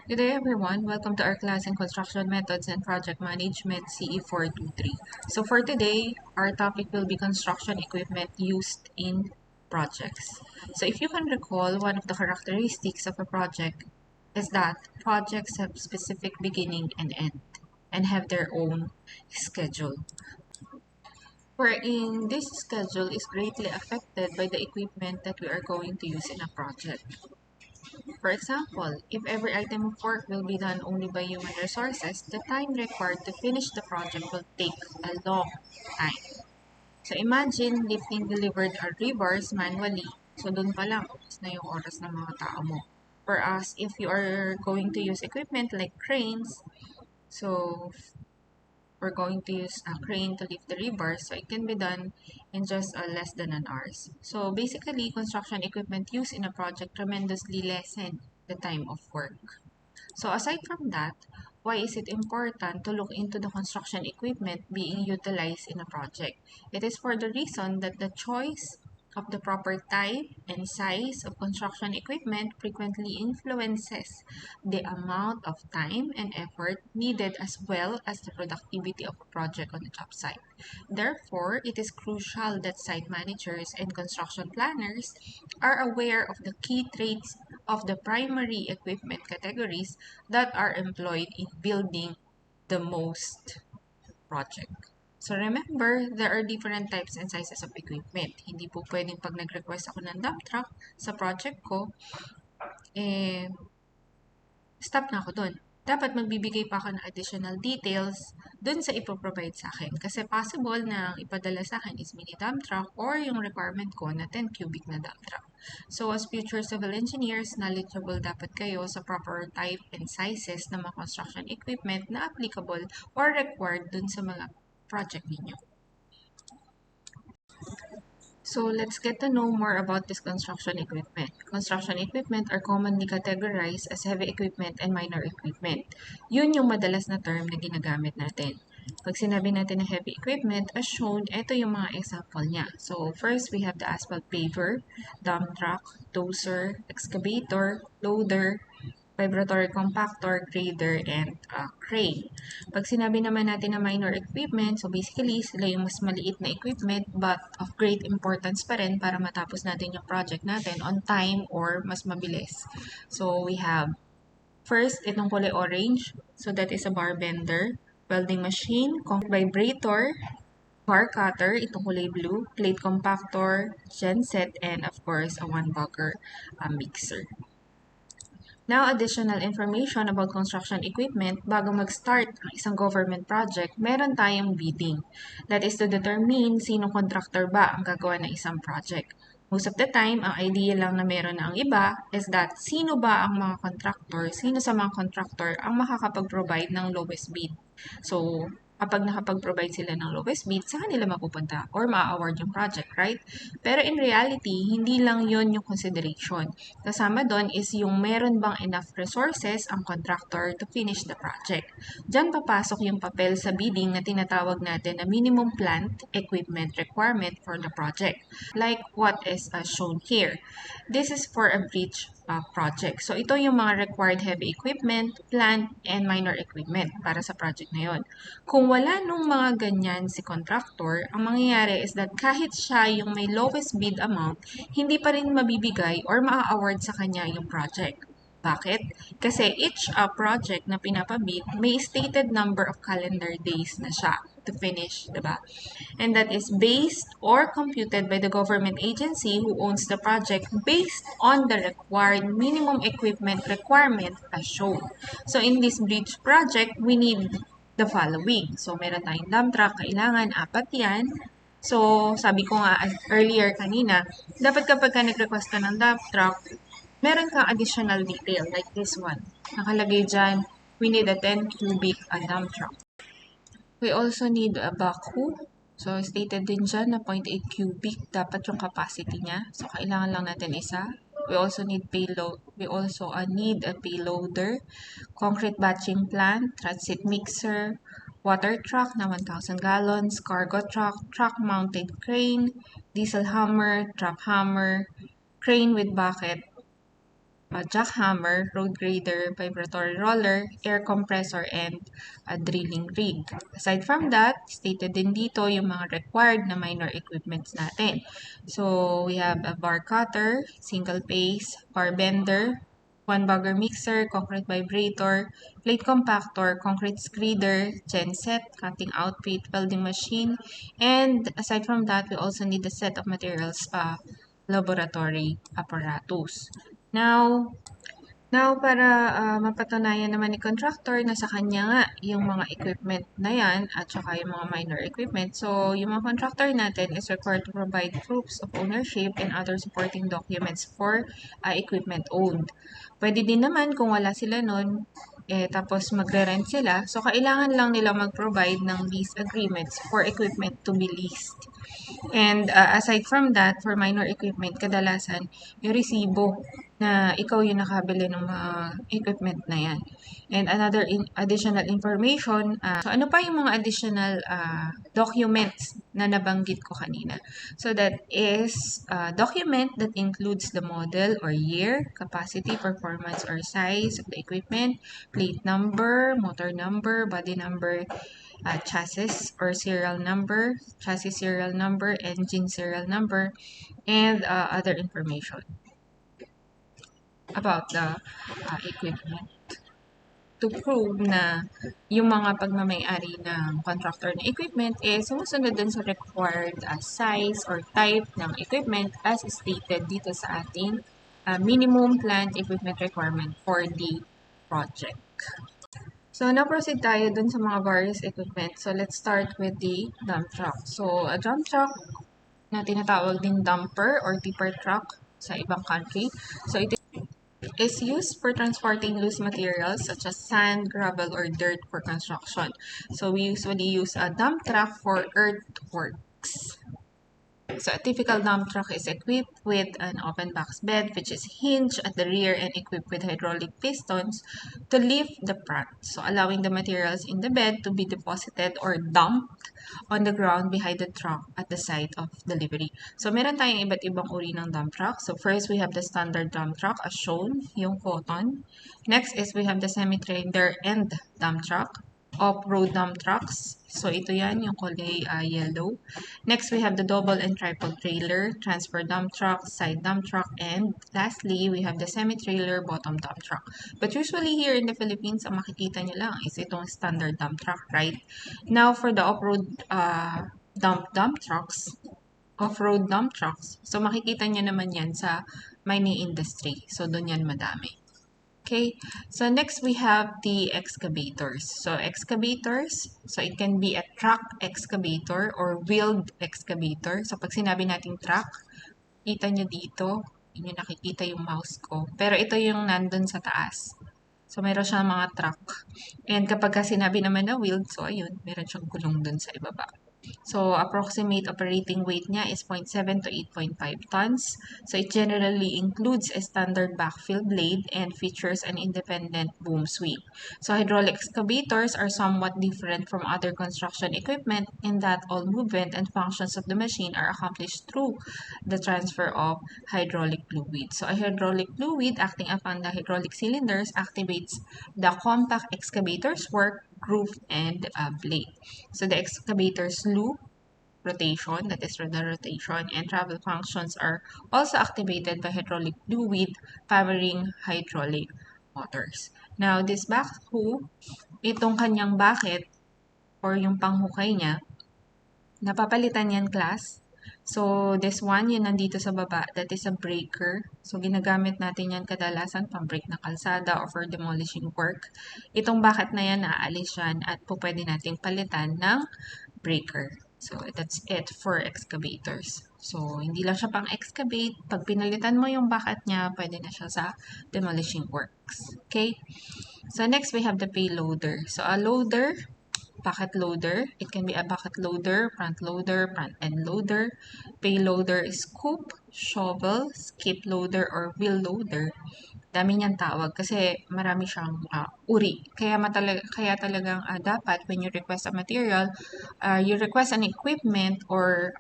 Good day everyone, welcome to our class in Construction Methods and Project Management CE 423. So for today, our topic will be construction equipment used in projects. So if you can recall, one of the characteristics of a project is that projects have specific beginning and end and have their own schedule. Wherein this schedule is greatly affected by the equipment that we are going to use in a project. For example, if every item of work will be done only by human resources, the time required to finish the project will take a long time. So imagine lifting delivered rebars manually. So dun pa lang, ubos na yung oras ng mga tao mo. Whereas if you are going to use equipment like cranes, so we're going to use a crane to lift the rebars, so it can be done in just less than an hour. So basically, construction equipment used in a project tremendously lessen the time of work. So aside from that, why is it important to look into the construction equipment being utilized in a project? It is for the reason that the choice of the proper type and size of construction equipment frequently influences the amount of time and effort needed as well as the productivity of a project on the job site. Therefore, it is crucial that site managers and construction planners are aware of the key traits of the primary equipment categories that are employed in building the most project. So remember, there are different types and sizes of equipment. Hindi po pwedeng pag nag-request ako ng dump truck sa project ko, stop na ako dun. Dapat magbibigay pa ako ng additional details dun sa ipoprovide sa akin. Kasi possible na ang ipadala sa akin is mini dump truck or yung requirement ko na 10 cubic na dump truck. So as future civil engineers, knowledgeable dapat kayo sa proper type and sizes ng mga construction equipment na applicable or required dun sa mga project ninyo. So let's get to know more about this construction equipment. Construction equipment are commonly categorized as heavy equipment and minor equipment. Yun yung madalas na term na ginagamit natin. Pag sinabi natin na heavy equipment, as shown, ito yung mga example niya. So first, we have the asphalt paver, dump truck, dozer, excavator, loader, vibratory compactor, grader, and crane. Pag sinabi naman natin na minor equipment, so basically sila yung mas maliit na equipment but of great importance pa rin para matapos natin yung project natin on time or mas mabilis. So we have first, itong kulay orange. So that is a bar bender, welding machine, vibrator, bar cutter, itong kulay blue, plate compactor, genset, and of course, a one-bagger mixer. Now, additional information about construction equipment, bago mag-start ang isang government project, meron tayong bidding. That is to determine sinong contractor ba ang gagawa ng isang project. Most of the time, ang idea lang na meron na ang iba is that sino ba ang mga contractor, sino sa mga contractor ang makakapag-provide ng lowest bid. So, kapag nakapag-provide sila ng lowest bid, sa kanila mapupunta or ma-award yung project, right? Pero in reality, hindi lang yon yung consideration. Kasama doon is yung meron bang enough resources ang contractor to finish the project. Diyan papasok yung papel sa bidding na tinatawag natin na minimum plant equipment requirement for the project. Like what is shown here. This is for a bridge project. So ito yung mga required heavy equipment, plant, and minor equipment para sa project na yon. Kung wala nung mga ganyan si contractor, ang mangyayari is that kahit siya yung may lowest bid amount, hindi pa rin mabibigay or maa-award sa kanya yung project. Bakit? Kasi each project na pinapabid, may stated number of calendar days na siya to finish, diba? And that is based or computed by the government agency who owns the project based on the required minimum equipment requirement as shown. So in this bridge project, we need the following. So meron tayong dump truck, kailangan 4 yan. So sabi ko nga earlier kanina, dapat kapag ka nag-request ka ng dump truck, meron kang additional detail like this one. Nakalagay dyan, we need a 10 cubic dump truck. We also need a backhoe. So, stated din dyan na 0.8 cubic dapat yung capacity niya. So, kailangan lang natin isa. We also need payload. We also need a payloader, concrete batching plant, transit mixer, water truck na 1,000 gallons, cargo truck, truck-mounted crane, diesel hammer, trap hammer, crane with bucket, jackhammer, road grader, vibratory roller, air compressor, and a drilling rig. Aside from that, stated din dito yung mga required na minor equipments natin. So, we have a bar cutter, single pace, bar bender, one bagger mixer, concrete vibrator, plate compactor, concrete screeder, genset, cutting outfit, welding machine, and aside from that, we also need a set of materials laboratory apparatus. Now, para mapatunayan naman ni contractor na sa kanya nga yung mga equipment na yan at saka yung mga minor equipment. So, yung mga contractor natin is required to provide proofs of ownership and other supporting documents for equipment owned. Pwede din naman kung wala sila nun, tapos magre-rent sila. So, kailangan lang nila mag-provide ng lease agreements for equipment to be leased. And aside from that, for minor equipment, kadalasan yung resibo na ikaw yung nakabili ng mga equipment na yan. And another additional information, so ano pa yung mga additional documents na nabanggit ko kanina? So that is document that includes the model or year, capacity, performance, or size of the equipment, plate number, motor number, body number, chassis or serial number, chassis serial number, engine serial number, and other information about the equipment to prove na yung mga pagmamayari ng contractor na equipment sumusunod din sa required size or type ng equipment as stated dito sa ating minimum plant equipment requirement for the project. So, na-proceed tayo dun sa mga various equipment. So, let's start with the dump truck. So, a dump truck na tinatawag din dumper or tipper truck sa ibang country. So, ito is used for transporting loose materials such as sand, gravel, or dirt for construction. So, we usually use a dump truck for earthworks. So, a typical dump truck is equipped with an open box bed which is hinged at the rear and equipped with hydraulic pistons to lift the front. So, allowing the materials in the bed to be deposited or dumped on the ground behind the truck at the site of delivery. So, meron tayong iba't ibang uri ng dump truck. So, first we have the standard dump truck as shown, yung photon. Next is we have the semi-trailer and dump truck. Off-road dump trucks. So, ito yan, yung kulay yellow. Next, we have the double and triple trailer, transfer dump truck, side dump truck, and lastly, we have the semi-trailer bottom dump truck. But usually here in the Philippines, ang makikita nyo lang is itong standard dump truck, right? Now, for the off-road dump trucks, off-road dump trucks, so makikita nyo naman yan sa mining industry. So, doon yan madami. Okay, so next we have the excavators. So excavators, so it can be a truck excavator or wheeled excavator. So pag sinabi nating truck, kita nyo dito, inyo nakikita yung mouse ko. Pero ito yung nandun sa taas. So meron siyang mga truck. And kapag sinabi naman na wheeled, so ayun, meron siyang gulong dun sa ibaba. So, approximate operating weight niya is 0.7 to 8.5 tons. So, it generally includes a standard backfill blade and features an independent boom sweep. So, hydraulic excavators are somewhat different from other construction equipment in that all movement and functions of the machine are accomplished through the transfer of hydraulic fluid. So, a hydraulic fluid acting upon the hydraulic cylinders activates the compact excavator's work, groove, and blade. So the excavator's loop, rotation, that is the rotation, and travel functions are also activated by hydraulic fluid powering hydraulic motors. Now, this backhoe, itong kanyang bucket or yung panghukay niya, napapalitan yan class. So, this one, yun nandito sa baba, that is a breaker. So, ginagamit natin yan kadalasan pang-break na kalsada or for demolishing work. Itong bucket na yan, naaalis yan at po pwede nating palitan ng breaker. So, that's it for excavators. So, hindi lang siya pang-excavate. Pag pinalitan mo yung bucket niya, pwede na siya sa demolishing works. Okay? So, next we have the payloader. So, a loader, bucket loader. It can be a bucket loader, front end loader. Payloader is scoop, shovel, skip loader, or wheel loader. Dami niyang tawag kasi marami siyang uri. Kaya talagang dapat when you request a material, you request an equipment or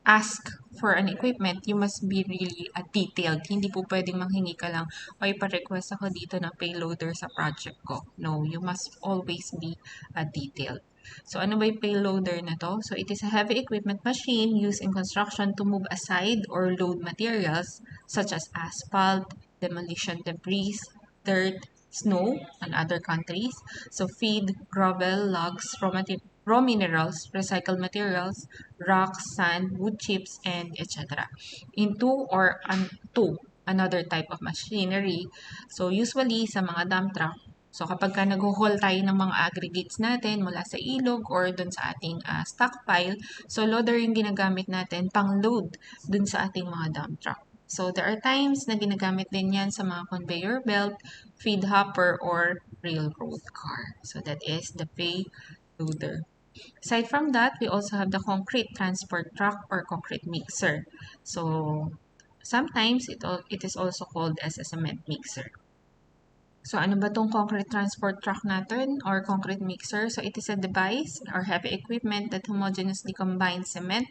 ask for an equipment, you must be really detailed. Hindi po pwedeng manghingi ka lang, o ipa-request ako dito ng payloader sa project ko. No, you must always be detailed. So, ano ba yung payloader na to? So, it is a heavy equipment machine used in construction to move aside or load materials such as asphalt, demolition debris, dirt, snow, and other countries. So, feed, gravel, logs, raw minerals, recycled materials, rocks, sand, wood chips, and etc. Into or to another type of machinery. So, usually sa mga dump truck, so kapag ka nag-haul tayo ng mga aggregates natin mula sa ilog or dun sa ating stockpile, so loader yung ginagamit natin pang load dun sa ating mga dump truck. So there are times na ginagamit din yan sa mga conveyor belt, feed hopper, or railroad car. So that is the payloader. Aside from that, we also have the concrete transport truck or concrete mixer. So sometimes it is also called as a cement mixer. So, ano ba tong concrete transport truck natin or concrete mixer? So, it is a device or heavy equipment that homogeneously combines cement,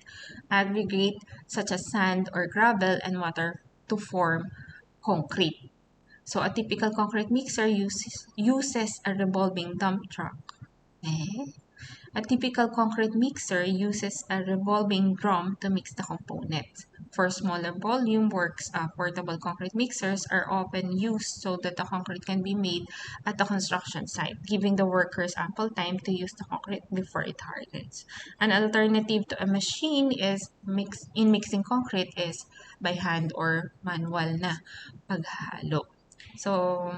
aggregate such as sand or gravel, and water to form concrete. So, a typical concrete mixer uses a revolving dump truck. A typical concrete mixer uses a revolving drum to mix the components. For smaller volume works, portable concrete mixers are often used so that the concrete can be made at the construction site, giving the workers ample time to use the concrete before it hardens. An alternative to a machine mixing concrete is by hand or manual na paghalo. So,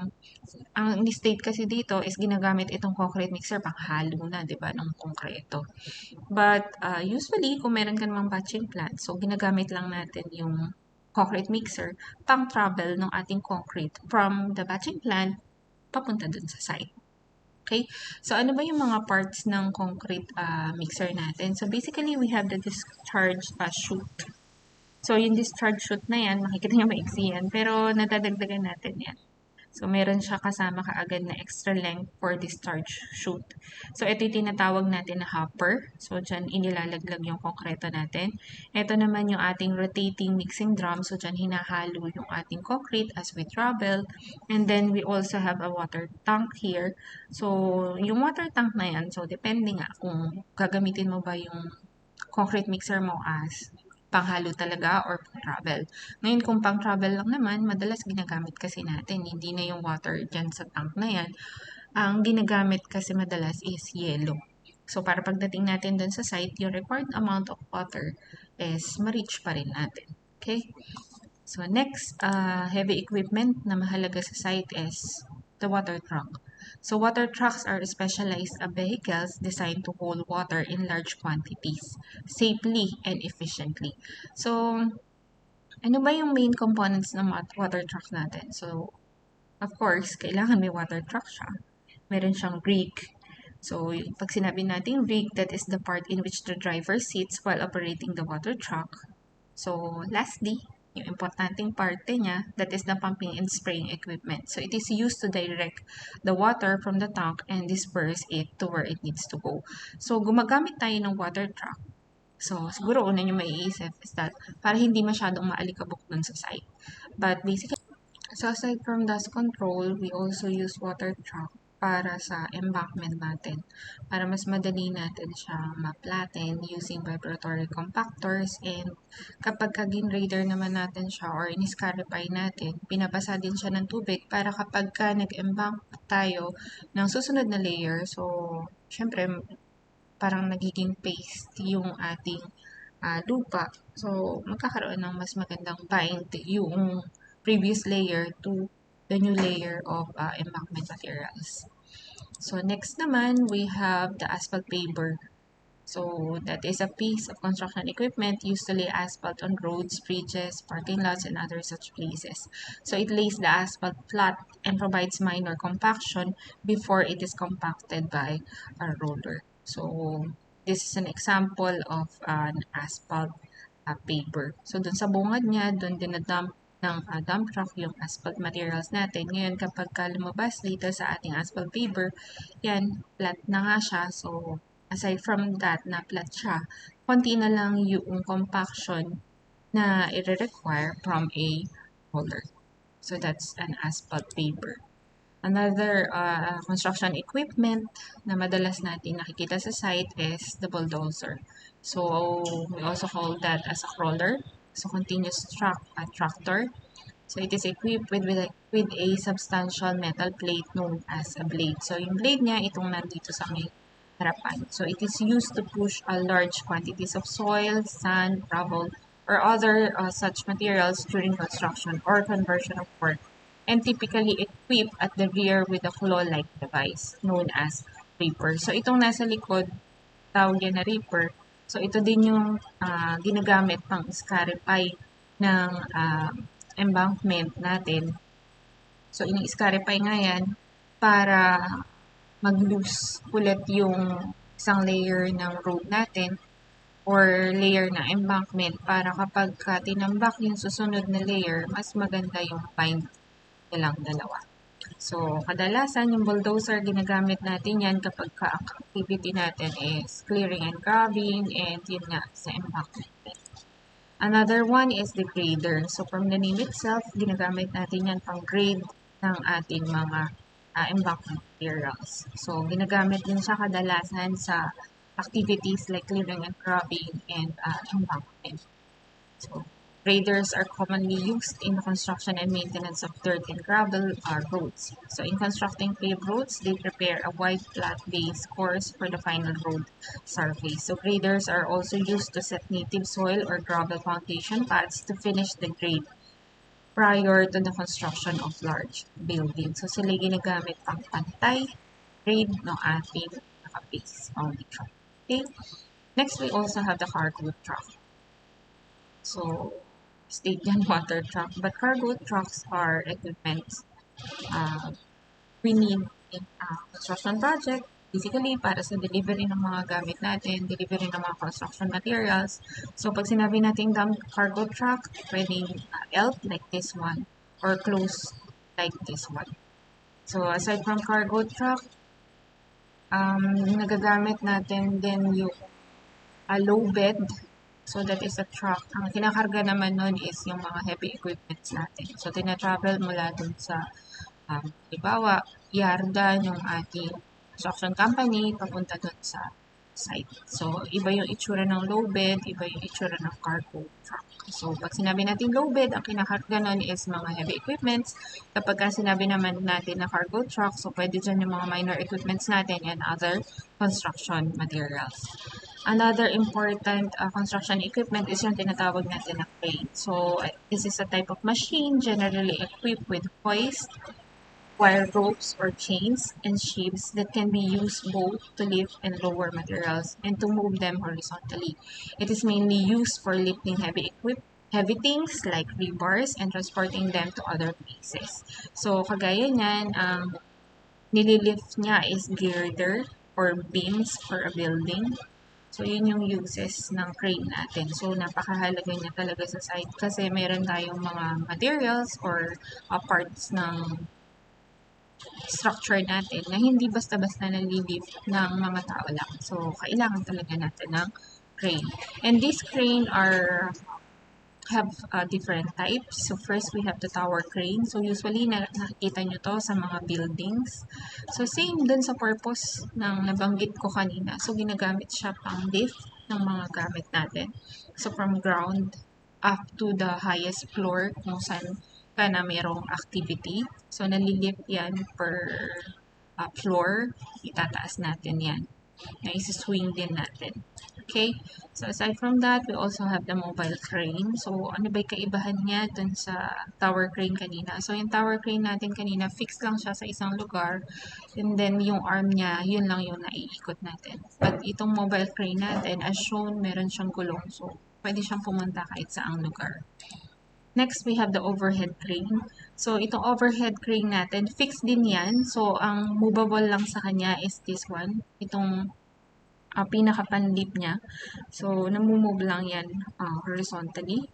ang state kasi dito is ginagamit itong concrete mixer panghalo na, di ba, ng konkreto. But usually, kung meron ka namang batching plant, so ginagamit lang natin yung concrete mixer pang travel ng ating concrete from the batching plant papunta dun sa site. Okay? So, ano ba yung mga parts ng concrete mixer natin? So, basically, we have the discharge chute. So, yung discharge chute na yan, makikita nyo maiksi yan, pero nadadagdagan natin yan. So, meron siya kasama kaagad na extra length for discharge chute. So, ito yung tinatawag natin na hopper. So, dyan inilalaglag yung konkreto natin. Ito naman yung ating rotating mixing drum. So, dyan hinahalo yung ating concrete as we travel. And then, we also have a water tank here. So, yung water tank na yan, so, depende nga kung gagamitin mo ba yung concrete mixer mo as panghalo talaga or pang-travel. Ngayon, kung pang-travel lang naman, madalas ginagamit kasi natin, hindi na yung water dyan sa tank na yan. Ang ginagamit kasi madalas is yellow. So, para pagdating natin dun sa site, yung required amount of water is ma-reach pa rin natin. Okay? So, next, heavy equipment na mahalaga sa site is the water truck. So, water trucks are specialized vehicles designed to hold water in large quantities, safely and efficiently. So, ano ba yung main components ng water truck natin? So, of course, kailangan may water truck siya. Meron siyang rig. So, pag sinabi natin rig, that is the part in which the driver sits while operating the water truck. So, lastly, yung importanteng parte niya, that is the pumping and spraying equipment. So, it is used to direct the water from the tank and disperse it to where it needs to go. So, gumagamit tayo ng water truck. So, siguro una nyo maiisip is that para hindi masyadong maalikabok dun sa site. But basically, so aside from dust control, we also use water truck para sa embankment natin. Para mas madali natin siya ma-flatten using vibratory compactors, and kapag ka-ginrader naman natin siya or iniscarify natin, pinabasa din siya ng tubig para kapag ka nag-embank tayo ng susunod na layer, so syempre parang nagiging paste yung ating lupa. So magkakaroon ng mas magandang bind yung previous layer to the new layer of embankment materials. So next naman, we have the asphalt paver. So that is a piece of construction equipment used to lay asphalt on roads, bridges, parking lots, and other such places. So it lays the asphalt flat and provides minor compaction before it is compacted by a roller. So this is an example of an asphalt paver. So dun sa bungad niya, dun dinadump ng dump truck yung asphalt materials natin. Ngayon, kapag lumabas dito sa ating asphalt paver, yan, flat na nga siya. So, aside from that, na flat siya, konti na lang yung compaction na i-require from a roller. So that's an asphalt paver. Another construction equipment na madalas natin nakikita sa site is the bulldozer. So we also call that as a crawler. So continuous tractor. So it is equipped with a substantial metal plate known as a blade. So yung blade niya, itong nandito sa may harapan. So it is used to push a large quantities of soil, sand, gravel, or other such materials during construction or conversion of work, and typically equipped at the rear with a claw-like device known as reaper. So itong nasa likod, tawag yan na reaper. So ito din yung ginagamit pang scarify ng embankment natin. So ini-scarify nga yan para mag-loose ulit yung isang layer ng road natin or layer na embankment para kapag tinambak yung susunod na layer, mas maganda yung bind nilang dalawa. So, kadalasan yung bulldozer, ginagamit natin yan kapag ang activity natin is clearing and grubbing and yun nga sa embankment. Another one is the grader. So, from the name itself, ginagamit natin yan pang grade ng ating mga embankment materials. So, ginagamit din siya kadalasan sa activities like clearing and grubbing and embankment. So, graders are commonly used in the construction and maintenance of dirt and gravel roads. So, in constructing paved roads, they prepare a wide flat base course for the final road surface. So, graders are also used to set native soil or gravel foundation paths to finish the grade prior to the construction of large buildings. So, sila ginagamit pang pantay grade ng ating base foundation. Okay. Next, we also have the cargo truck. So, stadium water truck. But cargo trucks are equipment we need in a construction project. Basically, para sa delivery ng mga gamit natin, delivery ng mga construction materials. So, pag sinabi natin cargo truck, pwedeng elf like this one or close like this one. So, aside from cargo truck, nagagamit natin din yung low bed. So, that is a truck. Ang kinakarga naman nun is yung mga heavy equipments natin. So, tina-travel mula dun sa, halimbawa, yarda yung ating construction company papunta dun sa site. So, iba yung itsura ng low bed, iba yung itsura ng cargo truck. So, pag sinabi natin low bed, ang kinakarga nun is mga heavy equipments. Kapag sinabi naman natin na cargo truck, so pwede dyan yung mga minor equipments natin and other construction materials. Another important construction equipment is yung tinatawag natin na crane. So, this is a type of machine generally equipped with hoist, wire ropes or chains, and sheaves that can be used both to lift and lower materials and to move them horizontally. It is mainly used for lifting heavy things like rebars and transporting them to other places. So, kagaya niyan, nililift niya is girder or beams for a building. So, yun yung uses ng crane natin. So, napakahalaga niya talaga sa site kasi meron tayong mga materials or parts ng structure natin na hindi basta-basta nalilift ng mga tao lang. So, kailangan talaga natin ng crane. And these crane have different types. So, first, we have the tower crane. So, usually, nakikita nyo to sa mga buildings. So, same dun sa purpose ng nabanggit ko kanina. So, ginagamit siya pang lift ng mga gamit natin. So, from ground up to the highest floor kung saan ka na mayroong activity. So, nalilift yan per floor. Itataas natin yan. Na isi-swing din natin. Okay? So, aside from that, we also have the mobile crane. So, ano ba yung kaibahan niya dun sa tower crane kanina? So, yung tower crane natin kanina, fixed lang siya sa isang lugar. And then, yung arm niya, yun lang yung naiikot natin. But itong mobile crane natin, as shown, meron siyang gulong. So, pwede siyang pumunta kahit saang lugar. Next, we have the overhead crane. So, itong overhead crane natin, fixed din yan. So, ang movable lang sa kanya is this one. Itong pinaka-panlip niya. So, namumove lang yan horizontally.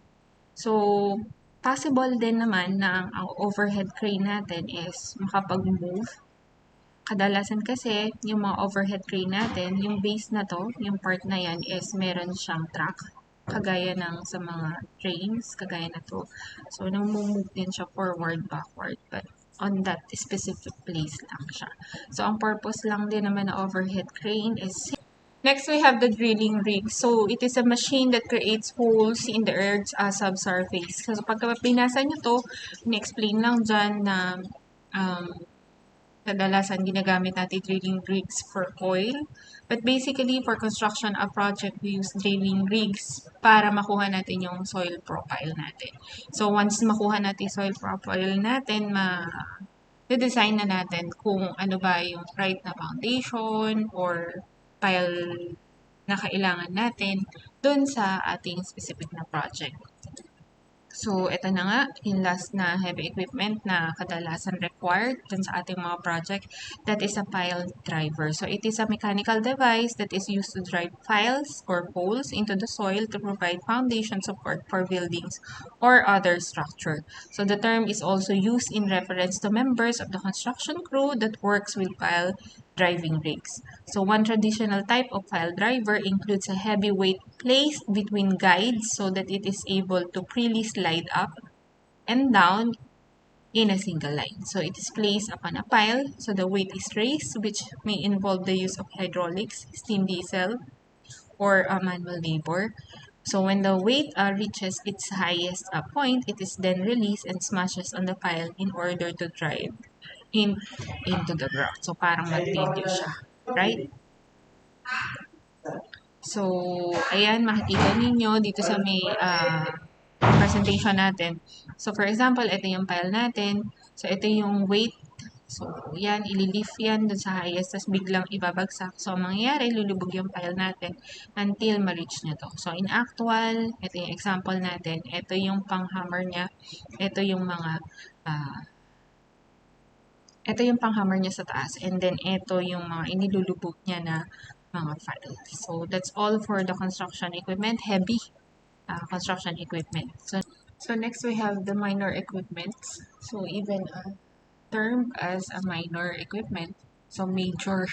So, possible din naman na ang overhead crane natin is makapag-move. Kadalasan kasi, yung mga overhead crane natin, yung base na to, yung part na yan is meron siyang track. kagaya ng sa mga trains, kagaya na to. So, nang-move din siya forward, backward, but on that specific place lang siya. So, ang purpose lang din naman ng overhead crane is next, we have the drilling rig. So, it is a machine that creates holes in the Earth's subsurface. So, pag binasa nyo to, in-explain lang dyan na um, kadalasan ginagamit natin drilling rigs for oil. But basically, for construction of project, we use drilling rigs para makuha natin yung soil profile natin. So, once makuha natin soil profile natin, design na natin kung ano ba yung right na foundation or pile na kailangan natin dun sa ating specific na project. So, ito na nga, yung last na heavy equipment na kadalasan required dun sa ating mga project, that is a pile driver. So, it is a mechanical device that is used to drive piles or poles into the soil to provide foundation support for buildings or other structure. So, the term is also used in reference to members of the construction crew that works with pile driving rigs. So, one traditional type of pile driver includes a heavy weight placed between guides so that it is able to freely slide up and down in a single line. So, it is placed upon a pile, so the weight is raised, which may involve the use of hydraulics, steam diesel, or manual labor. So, when the weight reaches its highest point, it is then released and smashes on the pile in order to drive in into the ground. So, parang mag-video siya. Right? So, ayan, makikita ninyo dito sa may presentation natin. So, for example, ito yung file natin. So, ito yung weight. So, yan, ililift yan dun sa highest, tapos biglang ibabagsak. So, ang mangyayari, lulubog yung file natin until ma-reach nyo to. So, in actual, ito yung example natin. Ito yung pang-hammer niya. Ito yung mga ito yung pang-hammer niya sa taas. And then, ito yung mga inilulubog niya na mga files. So, that's all for the construction equipment. Heavy construction equipment. So, next we have the minor equipment. So, even termed as a minor equipment. So, major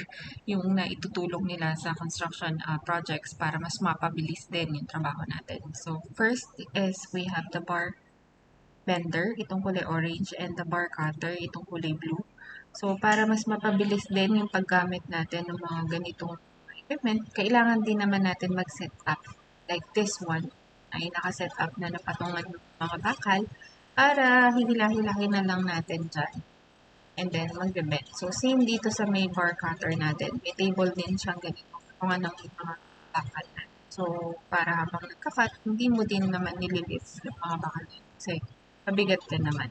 yung naitutulong nila sa construction projects para mas mapabilis din yung trabaho natin. So, first is we have the bar bender, itong kulay orange, and the bar cutter, itong kulay blue. So, para mas mapabilis din yung paggamit natin ng mga ganitong equipment, kailangan din naman natin mag-set up. Like this one, ay naka-set up na napatungan ng mga bakal para hihila-hilahin na lang natin dyan. And then, mag-bend. So, same dito sa may bar cutter natin. May table din siyang ganito. Kung anong mga bakal natin. So, para habang nagka-cut, hindi mo din naman nililift yung mga bakal natin. Kasi, mabigat ka naman.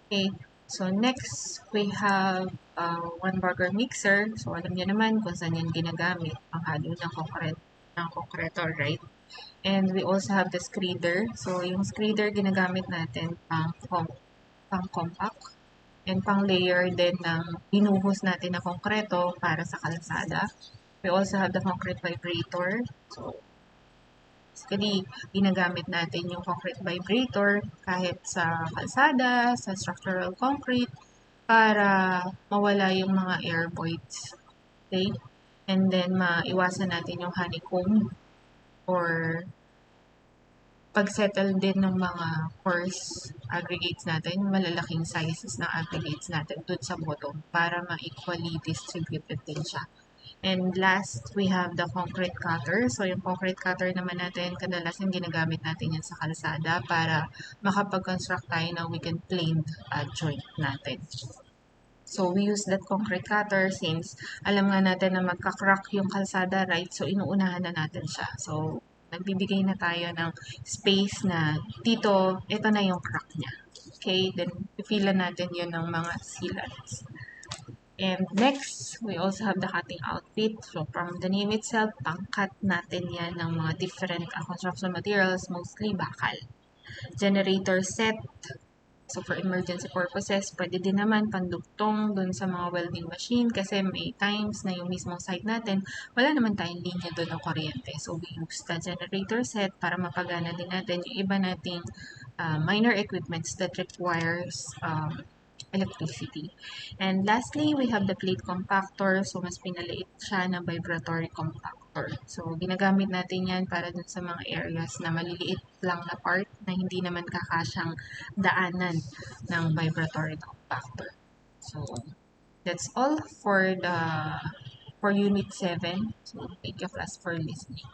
Okay. So, next, we have one burger mixer. So, alam niyo naman kung saan yan ginagamit. Panghalo ng concreto, right? And we also have the screeder. So, yung screeder ginagamit natin pang compact and pang layer din ng binuhos natin na konkreto para sa kalsada. We also have the concrete vibrator. So, basically, ginagamit natin yung concrete vibrator kahit sa kalsada, sa structural concrete, para mawala yung mga air voids. Okay? And then, maiwasan natin yung honeycomb or pag-settle din ng mga coarse aggregates natin, malalaking sizes ng aggregates natin dun sa bottom para ma-equally distributed din siya. And last, we have the concrete cutter. So, yung concrete cutter naman natin, kadalasan ginagamit natin yan sa kalsada para makapag-construct tayo ng weekend planed joint natin. So, we use that concrete cutter since alam nga natin na magka-crack yung kalsada, right? So, inuunahan na natin siya. So, nagbibigay na tayo ng space na dito, ito na yung crack niya. Okay? Then, ipilan natin yun ng mga sealants. And next, we also have the cutting outfit. So, from the name itself, pang-cut natin yan ng mga different construction materials, mostly bakal. Generator set. So, for emergency purposes, pwede din naman pandugtong dun sa mga welding machine kasi may times na yung mismong site natin, wala naman tayong linya dun ng kuryente. So, we use the generator set para mapagana din natin yung iba nating minor equipments that requires electricity. And lastly, we have the plate compactor. So, mas pinaliit siya na vibratory compactor. compactor. So, ginagamit natin yan para dun sa mga areas na maliliit lang na part na hindi naman kakasyang daanan ng vibratory compactor. So, that's all for Unit 7. So, thank you class for listening.